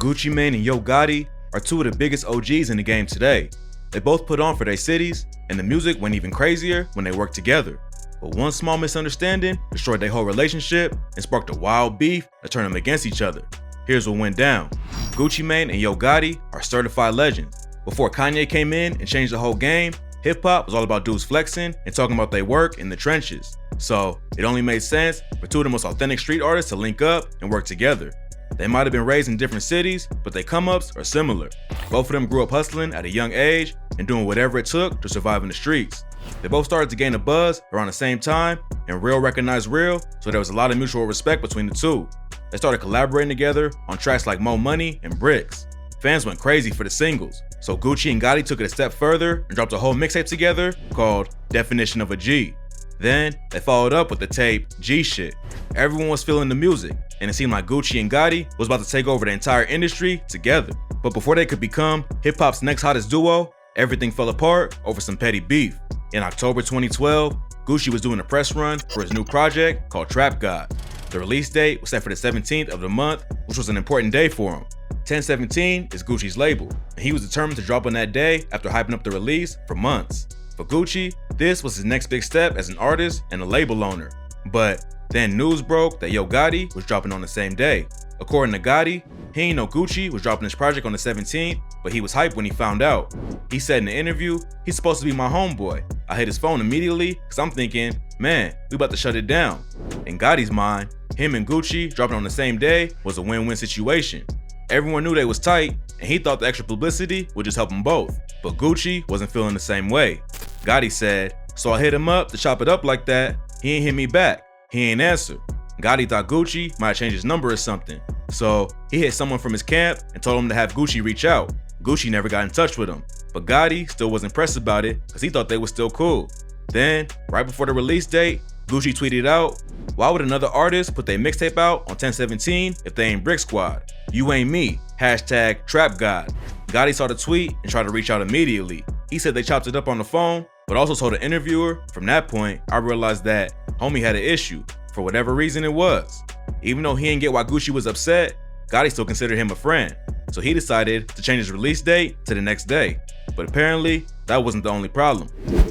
Gucci Mane and Yo Gotti are two of the biggest OGs in the game today. They both put on for their cities, and the music went even crazier when they worked together. But one small misunderstanding destroyed their whole relationship and sparked a wild beef that turned them against each other. Here's what went down. Gucci Mane and Yo Gotti are certified legends. Before Kanye came in and changed the whole game, hip-hop was all about dudes flexing and talking about their work in the trenches. So it only made sense for two of the most authentic street artists to link up and work together. They might have been raised in different cities, but their come-ups are similar. Both of them grew up hustling at a young age and doing whatever it took to survive in the streets. They both started to gain a buzz around the same time, and real recognized real, so there was a lot of mutual respect between the two. They started collaborating together on tracks like Mo Money and Bricks. Fans went crazy for the singles, so Gucci and Gotti took it a step further and dropped a whole mixtape together called Definition of a G. Then they followed up with the tape G Shit. Everyone was feeling the music, and it seemed like Gucci and Gotti was about to take over the entire industry together. But before they could become hip-hop's next hottest duo, everything fell apart over some petty beef. In October 2012, Gucci was doing a press run for his new project called Trap God. The release date was set for the 17th of the month, which was an important day for him. 1017 is Gucci's label, and he was determined to drop on that day after hyping up the release for months. For Gucci, this was his next big step as an artist and a label owner. But then news broke that Yo Gotti was dropping on the same day. According to Gotti, he ain't know Gucci was dropping his project on the 17th, but he was hyped when he found out. He said in the interview, he's supposed to be my homeboy. I hit his phone immediately because I'm thinking, man, we about to shut it down. In Gotti's mind, him and Gucci dropping on the same day was a win-win situation. Everyone knew they was tight, and he thought the extra publicity would just help them both. But Gucci wasn't feeling the same way. Gotti said, so I hit him up to chop it up like that. He ain't hit me back. He ain't answer. Gotti thought Gucci might change his number or something. So he hit someone from his camp and told him to have Gucci reach out. Gucci never got in touch with him, but Gotti still wasn't pressed about it because he thought they were still cool. Then, right before the release date, Gucci tweeted out, why would another artist put their mixtape out on 1017 if they ain't Brick Squad? You ain't me, hashtag Trap God. Gotti saw the tweet and tried to reach out immediately. He said they chopped it up on the phone, but also told the interviewer, from that point, I realized that homie had an issue, for whatever reason it was. Even though he didn't get why Gucci was upset, Gotti still considered him a friend, so he decided to change his release date to the next day. But apparently, that wasn't the only problem.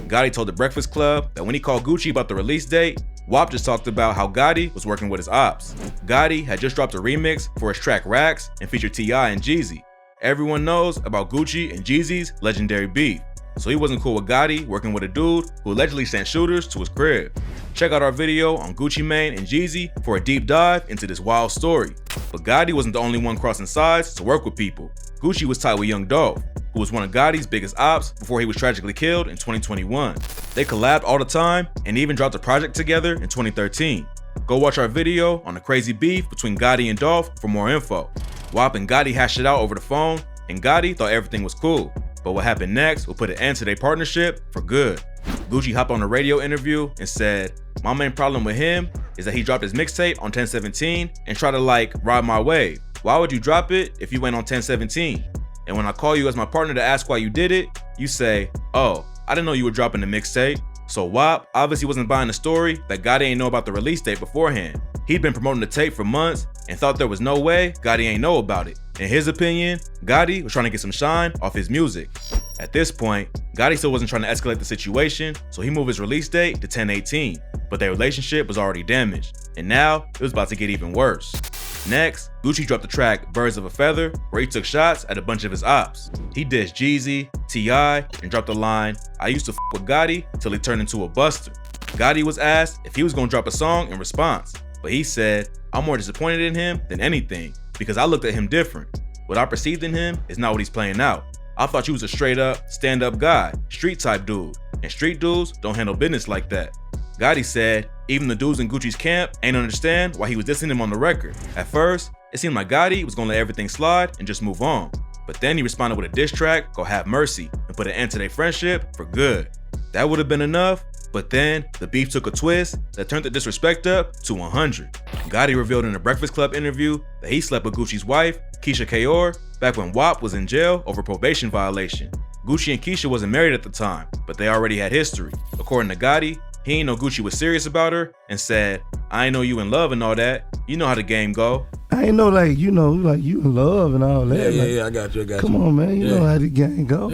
Gotti told the Breakfast Club that when he called Gucci about the release date, WOP just talked about how Gotti was working with his Opps. Gotti had just dropped a remix for his track Racks and featured T.I. and Jeezy. Everyone knows about Gucci and Jeezy's legendary beef, so he wasn't cool with Gotti working with a dude who allegedly sent shooters to his crib. Check out our video on Gucci Mane and Jeezy for a deep dive into this wild story. But Gotti wasn't the only one crossing sides to work with people. Gucci was tied with Young Dolph, who was one of Gotti's biggest ops before he was tragically killed in 2021. They collabed all the time and even dropped a project together in 2013. Go watch our video on the crazy beef between Gotti and Dolph for more info. WOP and Gotti hashed it out over the phone, and Gotti thought everything was cool. But what happened next will put an end to their partnership for good. Gucci hopped on a radio interview and said, my main problem with him is that he dropped his mixtape on 1017 and tried to ride my wave. Why would you drop it if you went on 1017? And when I call you as my partner to ask why you did it, you say, oh, I didn't know you were dropping the mixtape. So WOP obviously wasn't buying the story that Gotti ain't know about the release date beforehand. He'd been promoting the tape for months and thought there was no way Gotti ain't know about it. In his opinion, Gotti was trying to get some shine off his music. At this point, Gotti still wasn't trying to escalate the situation, so he moved his release date to 1018, but their relationship was already damaged, and now it was about to get even worse. Next, Gucci dropped the track Birds of a Feather, where he took shots at a bunch of his ops. He dissed Jeezy, T.I., and dropped the line, I used to f with Gotti till he turned into a buster. Gotti was asked if he was gonna drop a song in response, but he said, I'm more disappointed in him than anything, because I looked at him different. What I perceived in him is not what he's playing out. I thought you was a straight up, stand up guy, street type dude, and street dudes don't handle business like that. Gotti said, even the dudes in Gucci's camp ain't understand why he was dissing him on the record. At first, it seemed like Gotti was gonna let everything slide and just move on. But then he responded with a diss track called Have Mercy and put an end to their friendship for good. That would have been enough, but then the beef took a twist that turned the disrespect up to 100. Gotti revealed in a Breakfast Club interview that he slept with Gucci's wife, Keisha Kayor, back when WOP was in jail over probation violation. Gucci and Keisha wasn't married at the time, but they already had history. According to Gotti, he ain't know Gucci was serious about her and said, I ain't know you in love and all that. You know how the game go. I ain't know like you in love and all that. Yeah, I got you. Come on, man. You know how the game go.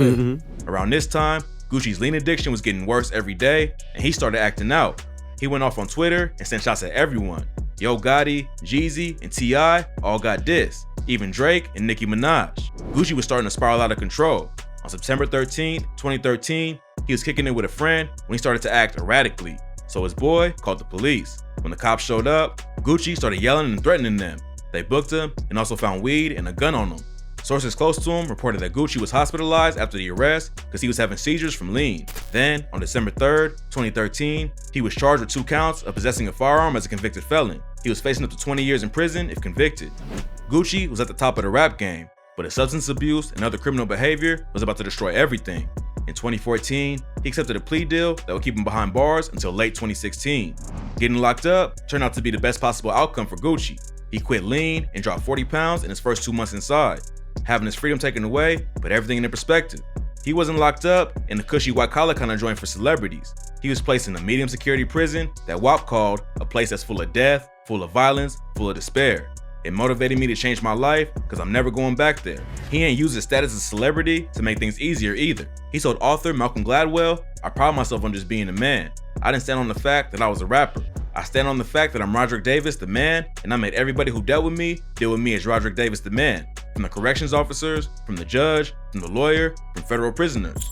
Around this time, Gucci's lean addiction was getting worse every day, and he started acting out. He went off on Twitter and sent shots at everyone. Yo Gotti, Jeezy, and T.I. all got dissed. Even Drake and Nicki Minaj. Gucci was starting to spiral out of control. On September 13, 2013, he was kicking it with a friend when he started to act erratically. So his boy called the police. When the cops showed up, Gucci started yelling and threatening them. They booked him and also found weed and a gun on him. Sources close to him reported that Gucci was hospitalized after the arrest because he was having seizures from lean. Then, on December 3rd, 2013, he was charged with 2 counts of possessing a firearm as a convicted felon. He was facing up to 20 years in prison if convicted. Gucci was at the top of the rap game, but his substance abuse and other criminal behavior was about to destroy everything. In 2014, he accepted a plea deal that would keep him behind bars until late 2016. Getting locked up turned out to be the best possible outcome for Gucci. He quit lean and dropped 40 pounds in his first 2 months inside. Having his freedom taken away put everything into perspective. He wasn't locked up in a cushy white-collar kind of joint for celebrities. He was placed in a medium security prison that WOP called a place that's full of death, full of violence, full of despair. It motivated me to change my life because I'm never going back there. He ain't used his status as a celebrity to make things easier either. He told author Malcolm Gladwell, "I pride myself on just being a man. I didn't stand on the fact that I was a rapper. I stand on the fact that I'm Roderick Davis, the man, and I made everybody who dealt with me deal with me as Roderick Davis, the man. From the corrections officers, from the judge, from the lawyer, from federal prisoners."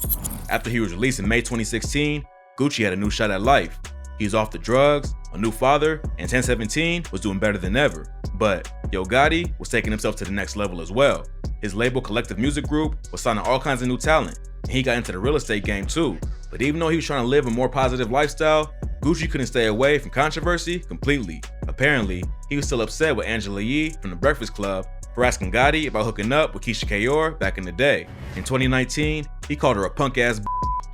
After he was released in May 2016, Gucci had a new shot at life. He was off the drugs, a new father, and 1017 was doing better than ever. But Yo Gotti was taking himself to the next level as well. His label Collective Music Group was signing all kinds of new talent, and he got into the real estate game too. But even though he was trying to live a more positive lifestyle, Gucci couldn't stay away from controversy completely. Apparently, he was still upset with Angela Yee from the Breakfast Club for asking Gotti about hooking up with Keisha Kayor back in the day. In 2019, he called her a punk ass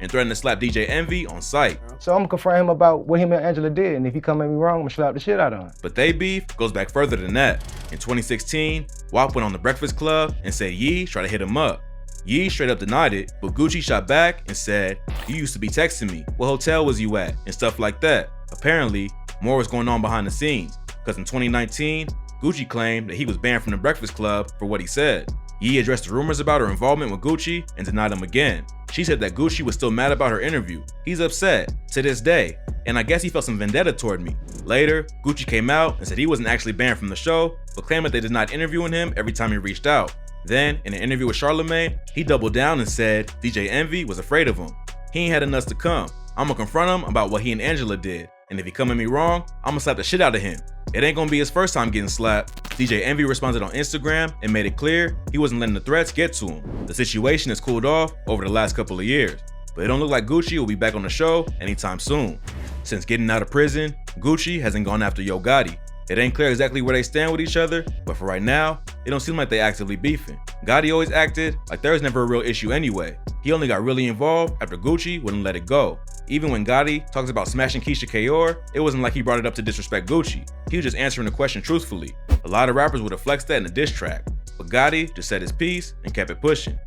and threatened to slap DJ Envy on sight. So I'm gonna confront him about what him and Angela did, and if he come at me wrong, I'm gonna slap the shit out of him. But they beef goes back further than that. In 2016, WAP went on the Breakfast Club and said Yee tried to hit him up. Yee straight up denied it, but Gucci shot back and said, "You used to be texting me. What hotel was you at?" and stuff like that. Apparently, more was going on behind the scenes, because in 2019, Gucci claimed that he was banned from the Breakfast Club for what he said. Yee addressed the rumors about her involvement with Gucci and denied them again. She said that Gucci was still mad about her interview. He's upset to this day, and I guess he felt some vendetta toward me. Later, Gucci came out and said he wasn't actually banned from the show, but claimed that they did not interviewing him every time he reached out. Then, in an interview with Charlemagne, he doubled down and said DJ Envy was afraid of him. He ain't had the nuts to come. I'ma confront him about what he and Angela did, and if he come at me wrong, I'ma slap the shit out of him. It ain't gonna be his first time getting slapped. DJ Envy responded on Instagram and made it clear he wasn't letting the threats get to him. The situation has cooled off over the last couple of years, but it don't look like Gucci will be back on the show anytime soon. Since getting out of prison, Gucci hasn't gone after Yo Gotti. It ain't clear exactly where they stand with each other, but for right now, it don't seem like they actively beefing. Gotti always acted like there was never a real issue anyway. He only got really involved after Gucci wouldn't let it go. Even when Gotti talks about smashing Keisha Kayor, it wasn't like he brought it up to disrespect Gucci. He was just answering the question truthfully. A lot of rappers would have flexed that in a diss track, but Gotti just said his piece and kept it pushing.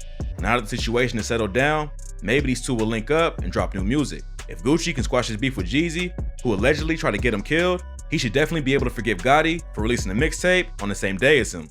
Now that the situation has settled down, maybe these two will link up and drop new music. If Gucci can squash his beef with Jeezy, who allegedly tried to get him killed, he should definitely be able to forgive Gotti for releasing a mixtape on the same day as him.